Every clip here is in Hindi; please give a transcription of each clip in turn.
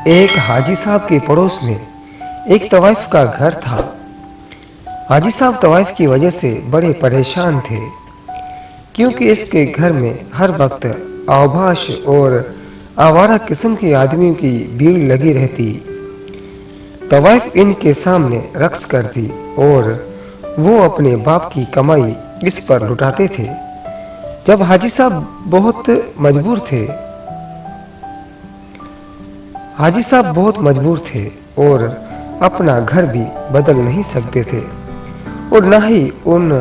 एक हाजी साहब के पड़ोस में एक तवाइफ का घर था। हाजी साहब तवाइफ की वजह से बड़े परेशान थे, क्योंकि इसके घर में हर वक्त अवभाश और आवारा किस्म के आदमियों की भीड़ लगी रहती। तवाइफ इनके सामने रक्स करती और वो अपने बाप की कमाई इस पर लुटाते थे। जब हाजी साहब बहुत मजबूर थे और अपना घर भी बदल नहीं सकते थे और न ही उन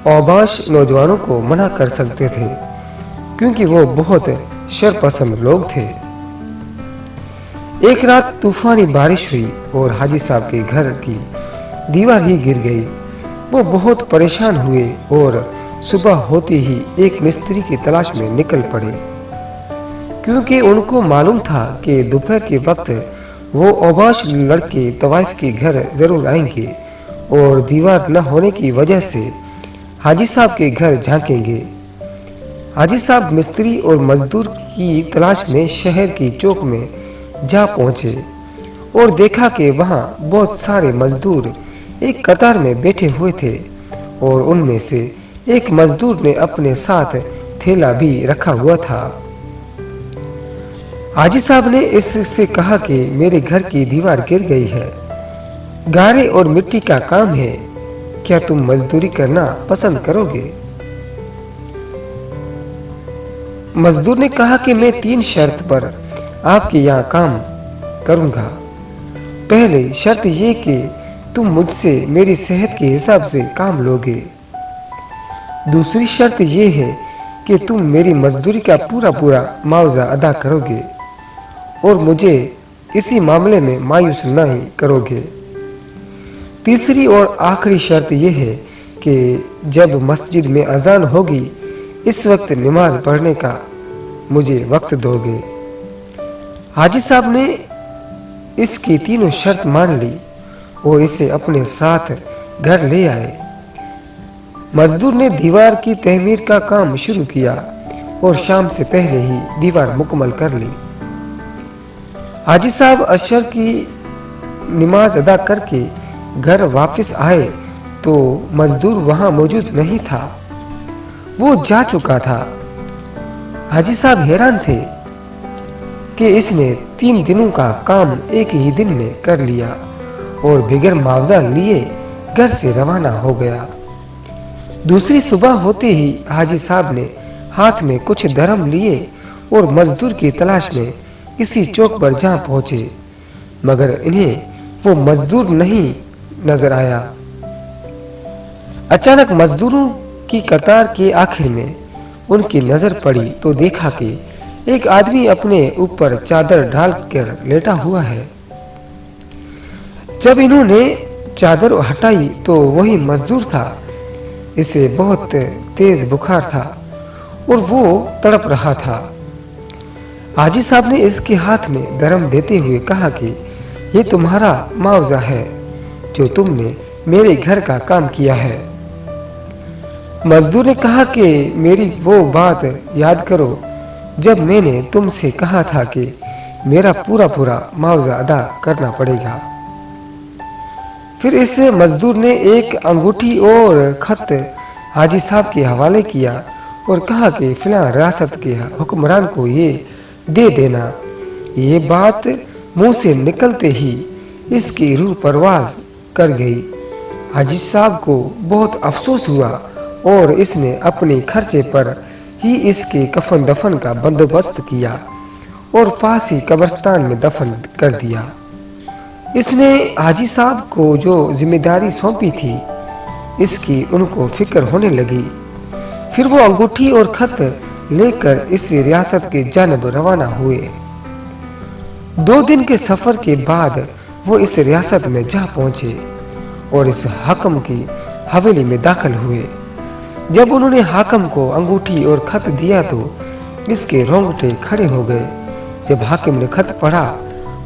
औबाश नौजवानों को मना कर सकते थे, क्योंकि वो बहुत शरपसंद लोग थे। एक रात तूफानी बारिश हुई और हाजी साहब के घर की दीवार ही गिर गई। वो बहुत परेशान हुए और सुबह होते ही एक मिस्त्री की तलाश में निकल पड़े, क्योंकि उनको मालूम था कि दोपहर के वक्त वो औबाश लड़के तवाइफ के घर जरूर आएंगे और दीवार न होने की वजह से हाजी साहब के घर झांकेंगे। हाजी साहब मिस्त्री और मजदूर की तलाश में शहर की चौक में जा पहुंचे और देखा कि वहां बहुत सारे मजदूर एक कतार में बैठे हुए थे और उनमें से एक मजदूर ने अपने साथ थैला भी रखा हुआ था। हाजी साहब ने इससे कहा कि मेरे घर की दीवार गिर गई है, गारे और मिट्टी का काम है, क्या तुम मजदूरी करना पसंद करोगे? मजदूर ने कहा कि मैं 3 शर्त पर आपके यहाँ काम करूंगा। पहले शर्त ये कि तुम मुझसे मेरी सेहत के हिसाब से काम लोगे। दूसरी शर्त ये है कि तुम मेरी मजदूरी का पूरा मुआवजा अदा करोगे और मुझे इसी मामले में मायूस नहीं करोगे। तीसरी और आखिरी शर्त यह है कि जब मस्जिद में अजान होगी इस वक्त नमाज पढ़ने का मुझे वक्त दोगे। हाजी साहब ने इसकी तीनों शर्त मान ली और इसे अपने साथ घर ले आए। मजदूर ने दीवार की तहमीर का काम शुरू किया और शाम से पहले ही दीवार मुकम्मल कर ली। हाजी साहब अशर की नमाज अदा करके घर वापस आए तो मजदूर वहां मौजूद नहीं था, वो जा चुका था। हाजी साहब हैरान थे कि इसने 3 दिनों का काम एक ही दिन में कर लिया और बगैर मुआवजा लिए घर से रवाना हो गया। दूसरी सुबह होते ही हाजी साहब ने हाथ में कुछ दरम लिए और मजदूर की तलाश में इसी चौक पर जा पहुंचे, मगर इन्हें वो मजदूर नहीं नजर आया। अचानक मजदूरों की कतार के आखिर में उनकी नजर पड़ी तो देखा कि एक आदमी अपने ऊपर चादर डालकर लेटा हुआ है। जब इन्होंने चादर हटाई तो वही मजदूर था। इसे बहुत तेज बुखार था और वो तड़प रहा था। हाजी साहब ने इसके हाथ में दरम देते हुए कहा कि ये तुम्हारा मुआवजा है जो तुमने मेरे घर का काम किया है। मजदूर ने कहा कि मेरी वो बात याद करो जब मैंने तुमसे कहा था कि मेरा पूरा मुआवजा अदा करना पड़ेगा। फिर इस मजदूर ने एक अंगूठी और खत हाजी साहब के हवाले किया और कहा कि फिलहाल रियासत के हुक्मरान को ये दे देना। ये बात मुंह से निकलते ही इसकी रूह परवाज कर गई। हाजी साहब को बहुत अफसोस हुआ और इसने अपने खर्चे पर ही इसके कफन दफन का बंदोबस्त किया और पास ही कब्रिस्तान में दफन कर दिया। इसने हाजी साहब को जो जिम्मेदारी सौंपी थी इसकी उनको फिक्र होने लगी। फिर वो अंगूठी और खत लेकर इस रियासत के जानब रवाना हुए। 2 दिन के सफर के बाद वो इस रियासत में जा पहुंचे और इस हाकिम की हवेली में दाखिल हुए। जब उन्होंने हाकिम को अंगूठी और खत दिया तो इसके रोंगटे खड़े हो गए। जब हाकिम ने खत पढ़ा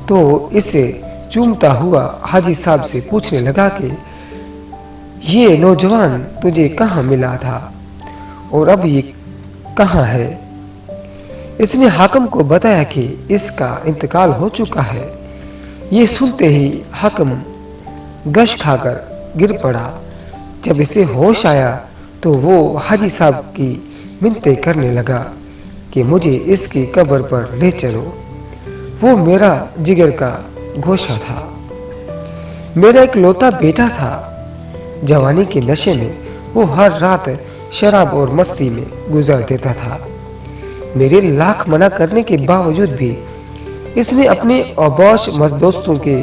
तो इसे चूमता हुआ हाजी साहब से पूछने लगा कि ये नौजवान तुझे कहाँ मिला था और अब ये कहाँ है? इसने हाकिम को बताया कि इसका इंतकाल हो चुका है। ये सुनते ही हाकिम गश खाकर गिर पड़ा। जब इसे होश आया तो वो हाजी साहब की मिन्नतें करने लगा कि मुझे इसकी कब्र पर ले चलो। वो मेरा जिगर का गोशा था, मेरा एक लौता बेटा था। जवानी के नशे में वो हर रात शराब और मस्ती में गुजार देता था। मेरे लाख मना करने के बावजूद भी इसने अपने औबोश मजदोस्तों के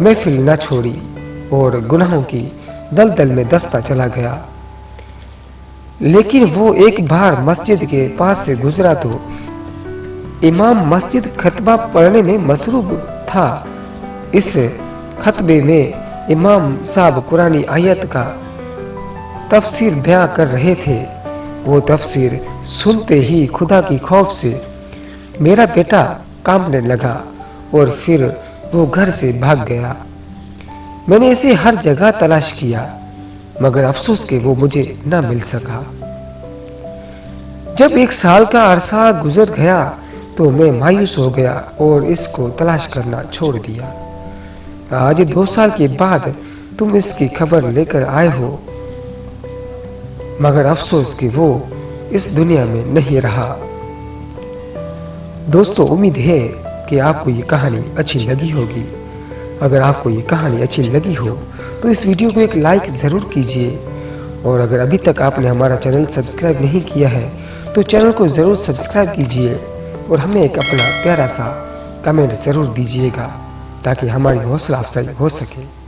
महफिल न छोड़ी और गुनाहों की दलदल में दस्ता चला गया। लेकिन वो एक बार मस्जिद के पास से गुजरा तो इमाम मस्जिद खतबा पढ़ने में मसरूफ था। इस खतबे में इमाम साहब कुरानी आयत का तफसीर बयां कर रहे थे। वो तफसीर सुनते ही खुदा की खौफ से मेरा बेटा कांपने लगा और फिर वो घर से भाग गया। मैंने इसे हर जगह तलाश किया, मगर अफसोस कि वो मुझे न मिल सका। जब 1 साल का अरसा गुजर गया तो मैं मायूस हो गया और इसको तलाश करना छोड़ दिया। आज 2 साल के बाद तुम इसकी खबर लेकर आए हो, मगर अफसोस कि वो इस दुनिया में नहीं रहा। दोस्तों, उम्मीद है कि आपको ये कहानी अच्छी लगी होगी। अगर आपको ये कहानी अच्छी लगी हो तो इस वीडियो को एक लाइक ज़रूर कीजिए, और अगर अभी तक आपने हमारा चैनल सब्सक्राइब नहीं किया है तो चैनल को ज़रूर सब्सक्राइब कीजिए और हमें एक अपना प्यारा सा कमेंट ज़रूर दीजिएगा ताकि हमारी हौसला अफजाई हो सके।